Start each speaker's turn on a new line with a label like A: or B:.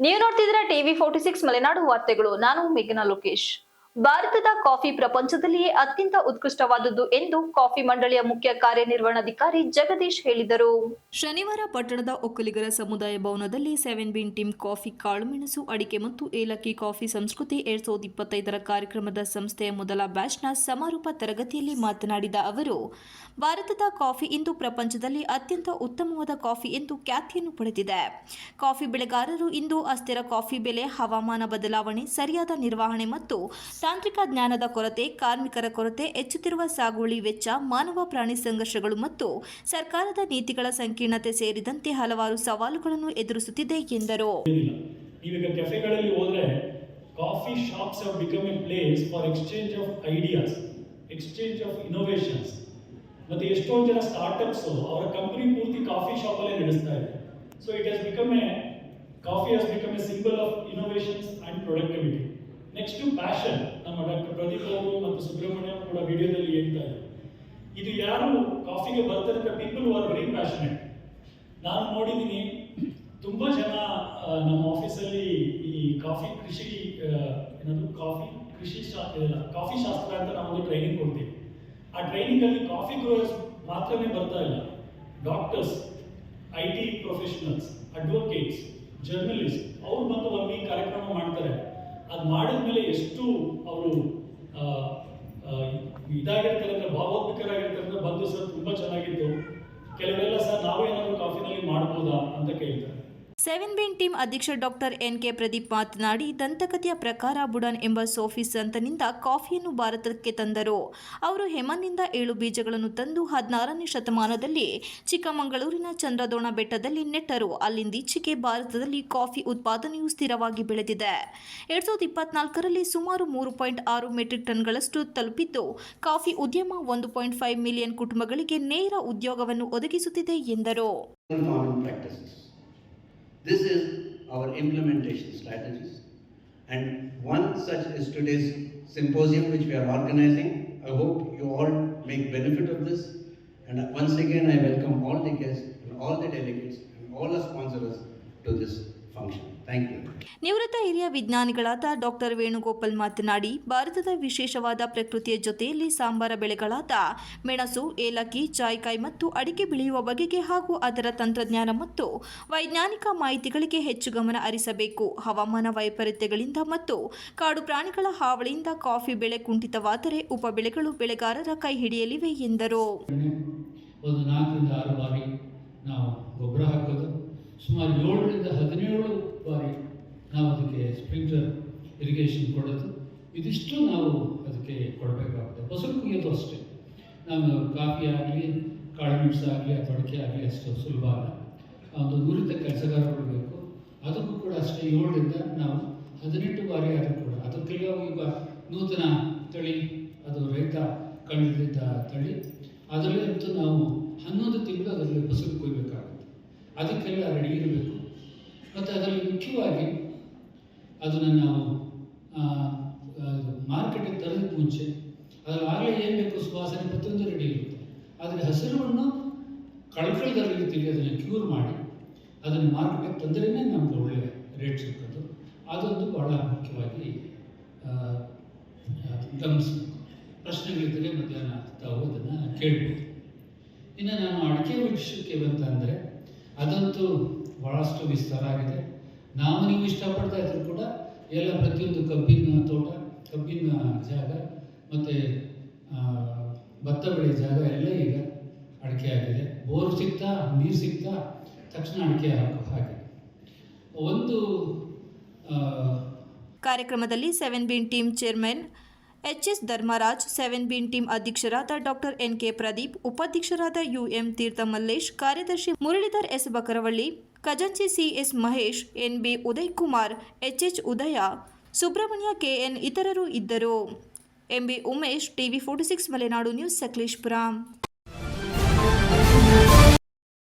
A: ನೀವು ನೋಡ್ತಿದ್ದೀರಾ ಟಿವಿ 46 ಮಲೆನಾಡು ವಾರ್ತೆಗಳು. ನಾನು ಮೇಘನಾ ಲೋಕೇಶ್. ಭಾರತದ ಕಾಫಿ ಪ್ರಪಂಚದಲ್ಲಿಯೇ ಅತ್ಯಂತ ಉತ್ಕೃಷ್ಟವಾದದ್ದು ಎಂದು ಕಾಫಿ ಮಂಡಳಿಯ ಮುಖ್ಯ ಕಾರ್ಯನಿರ್ವಹಣಾಧಿಕಾರಿ ಜಗದೀಶ್ ಹೇಳಿದರು. ಶನಿವಾರ ಪಟ್ಟಣದ ಒಕ್ಕಲಿಗರ ಸಮುದಾಯ ಭವನದಲ್ಲಿ 7 ಬೀನ್ ಟೀಮ್ ಕಾಫಿ, ಕಾಳುಮೆಣಸು, ಅಡಿಕೆ ಮತ್ತು ಏಲಕ್ಕಿ ಕಾಫಿ ಸಂಸ್ಕೃತಿ 2025ರ ಕಾರ್ಯಕ್ರಮದ ಸಂಸ್ಥೆಯ ಮೊದಲ ಬ್ಯಾಚ್ನ ಸಮಾರೋಪ ತರಗತಿಯಲ್ಲಿ ಮಾತನಾಡಿದ ಅವರು, ಭಾರತದ ಕಾಫಿ ಇಂದು ಪ್ರಪಂಚದಲ್ಲಿ ಅತ್ಯಂತ ಉತ್ತಮವಾದ ಕಾಫಿ ಎಂದು ಖ್ಯಾತಿಯನ್ನು ಪಡೆದಿದೆ. ಕಾಫಿ ಬೆಳೆಗಾರರು ಇಂದು ಅಸ್ಥಿರ ಕಾಫಿ ಬೆಲೆ, ಹವಾಮಾನ ಬದಲಾವಣೆ, ಸರಿಯಾದ ನಿರ್ವಹಣೆ ಮತ್ತು ತಾಂತ್ರಿಕ ಜ್ಞಾನದ ಕೊರತೆ, ಕಾರ್ಮಿಕರ ಕೊರತೆ, ಹೆಚ್ಚುತ್ತಿರುವ ಸಾಗುವಳಿ ವೆಚ್ಚ, ಮಾನವ ಪ್ರಾಣಿ ಸಂಘರ್ಷಗಳು ಮತ್ತು ಸರ್ಕಾರದ ನೀತಿಗಳ ಸಂಕೀರ್ಣತೆ ಸೇರಿದಂತೆ ಹಲವಾರು ಸವಾಲುಗಳನ್ನು ಎದುರಿಸುತ್ತಿದೆ ಎಂದರು.
B: ಈಗ ಕೆಫೆಗಳಲ್ಲಿ ಹೋದ್ರೆ coffee shops have become A place for exchange of ideas, exchange of innovations. ಮತ್ತೆ ಎಷ್ಟೊಂದು ಜನ ಸ್ಟಾರ್ಟ್ಅಪ್ಸ್ ಅವರ ಕಂಪನಿ ಪೂರ್ತಿ ಕಾಫಿ ಶಾಪ್ ಅಲ್ಲೇ ನಡೆಸ್ತಾ ಇದೆ. So it has become A coffee has become A symbol of innovations and productivity. Next passion. ನಮ್ಮ doctor Pradeep ಅವರು ಮತ್ತು ಸುಬ್ರಹ್ಮಣ್ಯ ಕೂಡ ವಿಡಿಯೋದಲ್ಲಿ ಹೇಳ್ತಾ ಇದ್ದಾರೆ, ಇದು ಯಾರು ಕಾಫಿಗೆ ಬರ್ತಾರೆ people who are very passionate. ನಾನು ನೋಡಿದ್ದೀನಿ ತುಂಬಾ ಜನ ನಮ್ಮ ಆಫೀಸಲ್ಲಿ ಈ ಕಾಫಿ ಕೃಷಿ ಏನದು ಕಾಫಿ ಶಾಸ್ತ್ರ ಅಂತ ನಾವೊಂದು ಟ್ರೈನಿಂಗ್ ಕೊಡ್ತೀವಿ. ಆ ಟ್ರೈನಿಂಗ್ ಅಲ್ಲಿ ಕಾಫಿ ಗ್ರೋಯರ್ಸ್ ಮಾತ್ರನೇ ಬರ್ತಾ ಇಲ್ಲ, doctors, IT professionals, advocates, journalist ಅವರು ಬಂದು 1 ವೀಕ್ ಕಾರ್ಯಕ್ರಮ ಮಾಡ್ತಾರೆ. ಅದು ಮಾಡಿದ್ಮೇಲೆ ಎಷ್ಟು ಅವರು ಇದಾಗಿರ್ತಾರೆ ಅಂದ್ರೆ ಭಾವೋದ್ವಿಕರಾಗಿರ್ತಾರೆ. ಬಂದು ಸರ್ ತುಂಬಾ ಚೆನ್ನಾಗಿತ್ತು, ಕೆಲವರೆಲ್ಲ ಸರ್ ನಾವೇನಾದ್ರೂ ಕಾಫಿನಲ್ಲಿ ಮಾಡ್ಬೋದಾ ಅಂತ ಕೇಳ್ತಾರೆ.
A: 7 ಬೀನ್ ಟೀಮ್ ಅಧ್ಯಕ್ಷ ಡಾಕ್ಟರ್ NK ಪ್ರದೀಪ್ ಮಾತನಾಡಿ, ದಂತಕಥೆಯ ಪ್ರಕಾರ ಬುಡನ್ ಎಂಬ ಸೋಫಿ ಸಂತನಿಂದ ಕಾಫಿಯನ್ನು ಭಾರತಕ್ಕೆ ತಂದರು. ಅವರು ಹೆಮನ್ನಿಂದ 7 ಬೀಜಗಳನ್ನು ತಂದು 16ನೇ ಶತಮಾನದಲ್ಲಿ ಚಿಕ್ಕಮಗಳೂರಿನ ಚಂದ್ರದೋಣ ಬೆಟ್ಟದಲ್ಲಿ ನೆಟ್ಟರು. ಅಲ್ಲಿಂದೀಚೆಗೆ ಭಾರತದಲ್ಲಿ ಕಾಫಿ ಉತ್ಪಾದನೆಯು ಸ್ಥಿರವಾಗಿ ಬೆಳೆದಿದೆ. 2024ರಲ್ಲಿ ಸುಮಾರು 3.6 ಮೆಟ್ರಿಕ್ ಟನ್ಗಳಷ್ಟು ತಲುಪಿದ್ದು, ಕಾಫಿ ಉದ್ಯಮ 1.5 ಮಿಲಿಯನ್ ಕುಟುಂಬಗಳಿಗೆ ನೇರ ಉದ್ಯೋಗವನ್ನು ಒದಗಿಸುತ್ತಿದೆ ಎಂದರು.
C: This is our implementation strategies, and one such is today's symposium which we are organizing. I hope you all make benefit of this, and once again I welcome all the guests and all the delegates and all the sponsors to this function. Thank you.
A: ನಿವೃತ್ತ ಹಿರಿಯ ವಿಜ್ಞಾನಿಗಳಾದ doctor Venugopal ಮಾತನಾಡಿ, ಭಾರತದ ವಿಶೇಷವಾದ ಪ್ರಕೃತಿಯ ಜೊತೆಯಲ್ಲಿ ಸಾಂಬಾರ ಬೆಳೆಗಳಾದ ಮೆಣಸು, ಏಲಕ್ಕಿ, ಜಾಯಿಕಾಯಿ ಮತ್ತು ಅಡಿಕೆ ಬೆಳೆಯುವ ಬಗೆಗೆ ಹಾಗೂ ಅದರ ತಂತ್ರಜ್ಞಾನ ಮತ್ತು ವೈಜ್ಞಾನಿಕ ಮಾಹಿತಿಗಳಿಗೆ ಹೆಚ್ಚು ಗಮನ ಹರಿಸಬೇಕು. ಹವಾಮಾನ ವೈಪರೀತ್ಯಗಳಿಂದ ಮತ್ತು ಕಾಡು ಪ್ರಾಣಿಗಳ ಹಾವಳಿಯಿಂದ ಕಾಫಿ ಬೆಳೆ ಕುಂಠಿತವಾದರೆ ಉಪ ಬೆಳೆಗಳು ಬೆಳೆಗಾರರ ಕೈ ಹಿಡಿಯಲಿವೆ ಎಂದರು.
D: ಒಂದು 4ರಿಂದ 6 ಬಾರಿ ನಾವು ಗೊಬ್ಬರ ಹಾಕೋದು, ಸುಮಾರು 7ರಿಂದ 17 ಬಾರಿ ನಾವು ಅದಕ್ಕೆ ಸ್ಪ್ರಿಂಕ್ಲರ್ ಇರಿಗೇಷನ್ ಕೊಡೋದು, ಇದಿಷ್ಟು ನಾವು ಅದಕ್ಕೆ ಕೊಡಬೇಕಾಗುತ್ತೆ. ಫಸಲು ಕುಯ್ಯೋದು ಅಷ್ಟೇ. ನಾವು ಕಾಫಿ ಆಗಲಿ, ಕಾಳುಮೆಣಸು ಆಗಲಿ ಅಥವಾ ಅಡಿಕೆ ಆಗಲಿ ಅಷ್ಟು ಸುಲಭ ಅಲ್ಲ. ಒಂದು ನುರಿತ ಕೆಲಸಗಾರರು ಬೇಕು. ಅದಕ್ಕೂ ಕೂಡ ಅಷ್ಟೇ 7ರಿಂದ ನಾವು 18 ಬಾರಿ ಆದರೂ ಕೂಡ ಅದಕ್ಕೆಲ್ಲ ಈಗ ನೂತನ ತಳಿ, ಅದು ರೈತ ಕಂಡಿದ್ದ ತಳಿ, ಅದರಲ್ಲಿ ಅಂತೂ ನಾವು 11 ತಿಂಗಳು ಅದರಲ್ಲಿ ಫಸಲು ಕೊಯ್ಯಬೇಕಾಗುತ್ತೆ. ಅದಕ್ಕೆಲ್ಲ ರೆಡಿ ಇರಬೇಕು. ಮತ್ತು ಅದರಲ್ಲಿ ಮುಖ್ಯವಾಗಿ ಅದನ್ನು ನಾವು ಮಾರ್ಕೆಟಿಗೆ ತರೋದಕ್ಕೆ ಮುಂಚೆ ಅದರಲ್ಲಿ ಆಗಲೇ ಏನು ಬೇಕು ಸುವಾಸನೆ ಪ್ರತಿಯೊಂದು ರೆಡಿ ಇರುತ್ತೆ. ಆದರೆ ಹಸಿರುವನ್ನು ಕಳ್ಕಳದಲ್ಲಿ ರೀತಿಯಲ್ಲಿ ಅದನ್ನು ಕ್ಯೂರ್ ಮಾಡಿ ಅದನ್ನು ಮಾರ್ಕೆಟಿಗೆ ತಂದ್ರೇ ನಮಗೆ ಒಳ್ಳೆಯ ರೇಟ್ ಸಿಕ್ಕೋದು. ಅದೊಂದು ಬಹಳ ಮುಖ್ಯವಾಗಿ ಗಮನಿಸಬೇಕು. ಪ್ರಶ್ನೆಗಳಿದ್ದರೆ ಮಧ್ಯಾಹ್ನ ತಾವು ಅದನ್ನು ಕೇಳ್ಬೋದು. ಇನ್ನು ನಾನು ಅಡಿಕೆ ವಿಷಯಕ್ಕೆ ಬಂತಂದರೆ ಅದಂತೂ ಭಾಳಷ್ಟು ವಿಸ್ತಾರ ಆಗಿದೆ. ನಾವು ನೀವು ಇಷ್ಟಪಡ್ತಾ ಇದ್ರು ಕೂಡ ಎಲ್ಲ ಪ್ರತಿಯೊಂದು ಕಬ್ಬಿನ ತೋಟ, ಕಬ್ಬಿನ ಜಾಗ ಮತ್ತು ಭತ್ತ ಬೆಳೆಯ ಜಾಗ ಎಲ್ಲ ಈಗ ಅಡಿಕೆ ಆಗಿದೆ. ಬೋರ್ ಸಿಗ್ತಾ, ನೀರು ಸಿಗ್ತಾ ತಕ್ಷಣ ಅಡಿಕೆ ಹಾಕಿ ಒಂದು
A: ಕಾರ್ಯಕ್ರಮದಲ್ಲಿ 7 bean team chairman HS Dharmaraj, 7 bean team ಅಧ್ಯಕ್ಷರಾದ ಡಾಕ್ಟರ್ NK ಪ್ರದೀಪ್, ಉಪಾಧ್ಯಕ್ಷರಾದ UM ತೀರ್ಥ ಮಲ್ಲೇಶ್, ಕಾರ್ಯದರ್ಶಿ ಮುರಳೀಧರ್ S ಬಕರವಳ್ಳಿ, ಖಜಾಂಚಿ CS Mahesh, NB Uday Kumar, HH ಉದಯ, ಸುಬ್ರಹ್ಮಣ್ಯ KN ಇತರರು ಇದ್ದರು. MB Umesh, TV 46 Malenadu news, Sakleshpur.